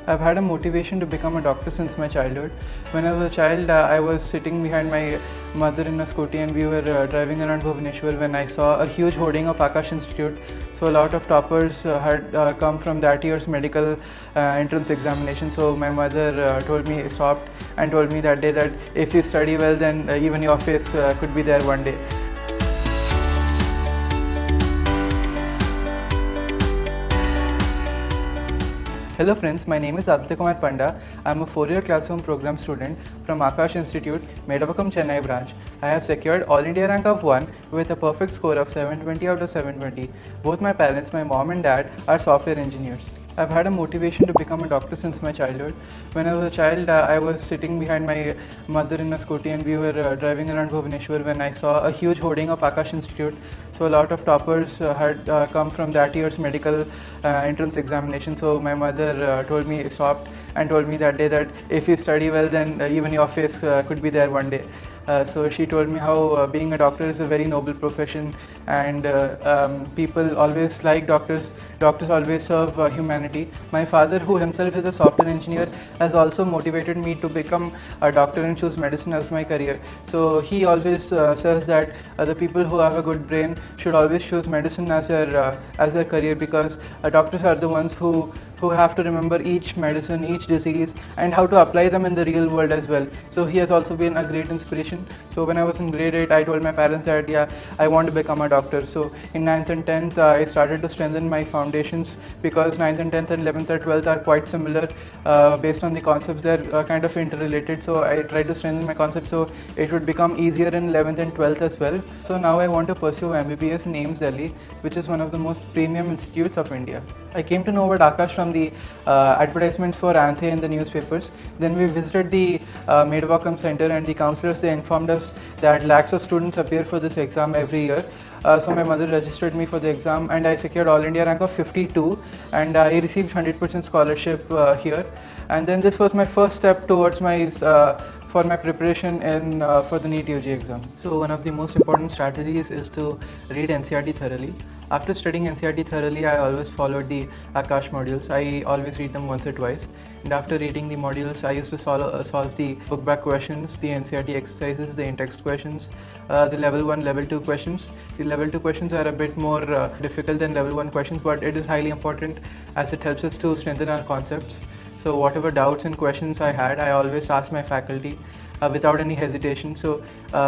I've had a motivation to become a doctor since my childhood. When I was a child, I was sitting behind my mother in a scooty and we were driving around Bhubaneswar when I saw a huge hoarding of Akash Institute. So a lot of toppers had come from that year's medical entrance examination. So my mother told me, stopped and told me that day that if you study well, then even your face could be there one day. Hello friends, my name is Aditya Kumar Panda. I am a 4-year classroom program student from Akash Institute, Medavakam, Chennai branch. I have secured All India rank of 1 with a perfect score of 720 out of 720. Both my parents, my mom and dad, are software engineers. I've had a motivation to become a doctor since my childhood. When I was a child, I was sitting behind my mother in a scooty and we were driving around Bhubaneswar when I saw a huge hoarding of Akash Institute. So a lot of toppers had come from that year's medical entrance examination. So my mother told me, stopped and told me that day that if you study well, then even your face could be there one day. So she told me how being a doctor is a very noble profession and people always like doctors. Doctors always serve humanity. My father, who himself is a software engineer, has also motivated me to become a doctor and choose medicine as my career. So he always says that the people who have a good brain should always choose medicine as their career, because doctors are the ones who have to remember each medicine, each disease, and how to apply them in the real world as well. So he has also been a great inspiration. So when I was in grade 8, I told my parents that I want to become a doctor. So in 9th and 10th, I started to strengthen my foundations, because 9th and 10th and 11th and 12th are quite similar based on the concepts. They're kind of interrelated. So I tried to strengthen my concepts so it would become easier in 11th and 12th as well. So now I want to pursue MBBS in AIIMS Delhi, which is one of the most premium institutes of India. I came to know about Akash from the advertisements for Anthe in the newspapers. Then we visited the Medavakam Center, and the counselors, they informed us that lakhs of students appear for this exam every year. So my mother registered me for the exam and I secured All India rank of 52 and I received 100% scholarship here. And then this was my first step towards my for my preparation for the NEET UG exam. So one of the most important strategies is to read NCERT thoroughly. After studying NCERT thoroughly, I always followed the Akash modules. I always read them once or twice. And after reading the modules, I used to solve the book back questions, the NCERT exercises, the in-text questions, the level 1, level 2 questions. The level 2 questions are a bit more difficult than level 1 questions, but it is highly important as it helps us to strengthen our concepts. So whatever doubts and questions I had, I always asked my faculty without any hesitation. So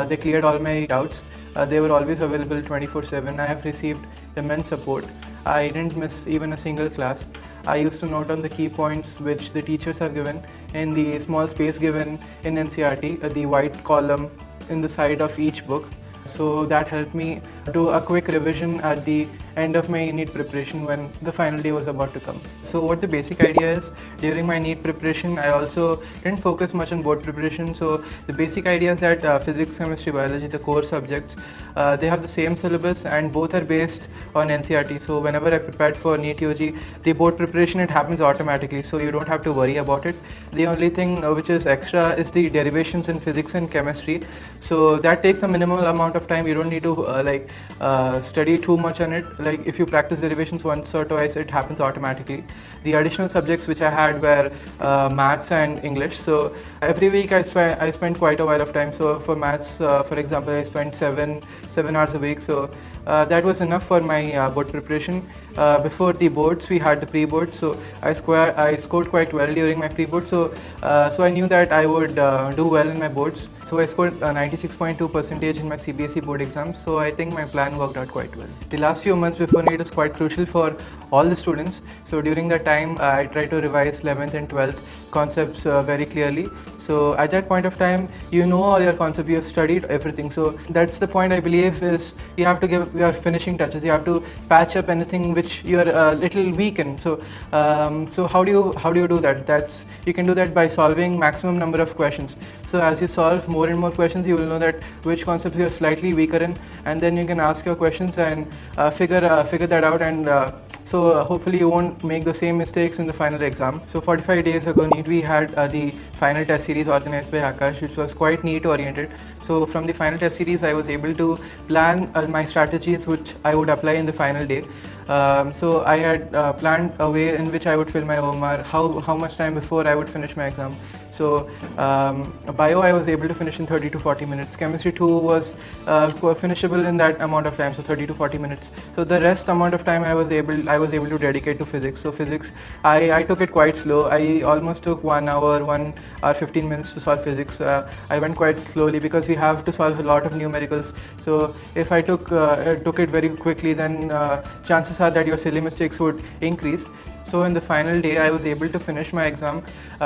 they cleared all my doubts. They were always available 24/7. I have received immense support. I didn't miss even a single class. I used to note on the key points which the teachers have given in the small space given in NCERT, the white column in the side of each book. So that helped me do a quick revision at the end of my NEET preparation when the final day was about to come. So what the basic idea is, during my NEET preparation, I also didn't focus much on board preparation. So the basic idea is that physics, chemistry, biology, the core subjects, they have the same syllabus and both are based on NCERT. So whenever I prepared for NEET UG, the board preparation, it happens automatically. So you don't have to worry about it. The only thing which is extra is the derivations in physics and chemistry. So that takes a minimal amount of time. You don't need to study too much on it. Like if you practice derivations once or twice, it happens automatically. The additional subjects which I had were maths and English. So every week I spent quite a while of time. So for maths, for example, I spent seven hours a week. So that was enough for my board preparation. Before the boards, we had the pre-board. So I scored quite well during my pre-board. So I knew that I would do well in my boards. So I scored 96.2% in my CBSE board exam. So I think my plan worked out quite well. The last few months before NEET is quite crucial for all the students. So during that time, I tried to revise 11th and 12th concepts very clearly. So at that point of time, you know all your concepts, you have studied everything. So that's the point I believe is you have to give your finishing touches. You have to patch up anything which you are a little weak in. So how do you do that? You can do that by solving maximum number of questions. So as you solve more and more questions, you will know that which concepts you are slightly weaker in, and then you can ask your questions and figure that out. And so hopefully you won't make the same mistakes in the final exam. So 45 days ago, NEET, we had the final test series organized by Akash, which was quite NEET oriented. So from the final test series, I was able to plan my strategies which I would apply in the final day. So I had planned a way in which I would fill my OMR, how much time before I would finish my exam. So bio I was able to finish in 30 to 40 minutes. Chemistry 2 was finishable in that amount of time, so 30 to 40 minutes. So the rest amount of time I was able to dedicate to physics. So physics, I took it quite slow. I almost took 1 hour 15 minutes to solve physics. I went quite slowly because we have to solve a lot of numericals. So if I took it very quickly, then chances are that your silly mistakes would increase. So in the final day, I was able to finish my exam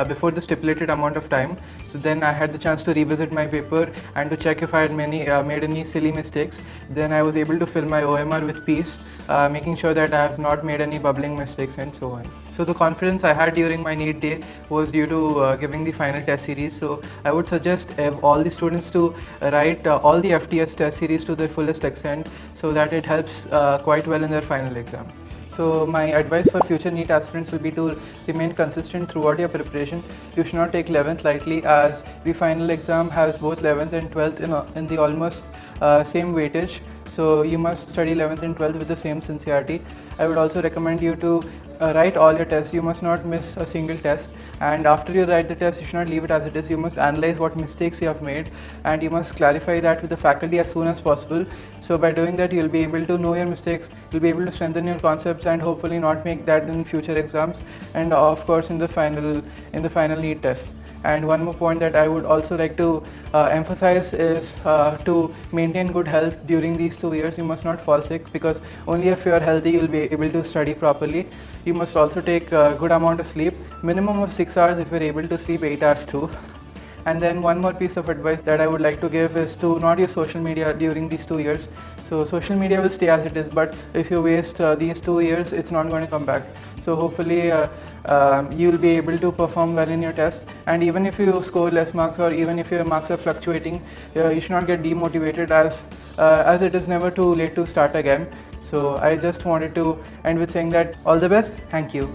before the stipulated amount of time. So then I had the chance to revisit my paper and to check if I had made any silly mistakes. Then I was able to fill my OMR with peace, making sure that I have not made any bubbling mistakes and so on. So the confidence I had during my NEET day was due to giving the final test series. So I would suggest all the students to write all the FTS test series to their fullest extent, so that it helps quite well in their final exam. So my advice for future NEET aspirants will be to remain consistent throughout your preparation. You should not take 11th lightly, as the final exam has both 11th and 12th in the almost same weightage. So you must study 11th and 12th with the same sincerity. I would also recommend you to write all your tests. You must not miss a single test, and after you write the test, you should not leave it as it is. You must analyze what mistakes you have made, and you must clarify that with the faculty as soon as possible. So by doing that, you'll be able to know your mistakes, you'll be able to strengthen your concepts, and hopefully not make that in future exams, and of course in the final NEET test. And one more point that I would also like to emphasize is to maintain good health during these 2 years. You must not fall sick, because only if you are healthy you'll be able to study properly. You must also take a good amount of sleep, minimum of 6 hours if you're able to sleep 8 hours too. And then one more piece of advice that I would like to give is to not use social media during these 2 years. So social media will stay as it is, but if you waste these 2 years, it's not going to come back. So hopefully you'll be able to perform well in your test. And even if you score less marks, or even if your marks are fluctuating, you should not get demotivated, as it is never too late to start again. So I just wanted to end with saying that all the best. Thank you.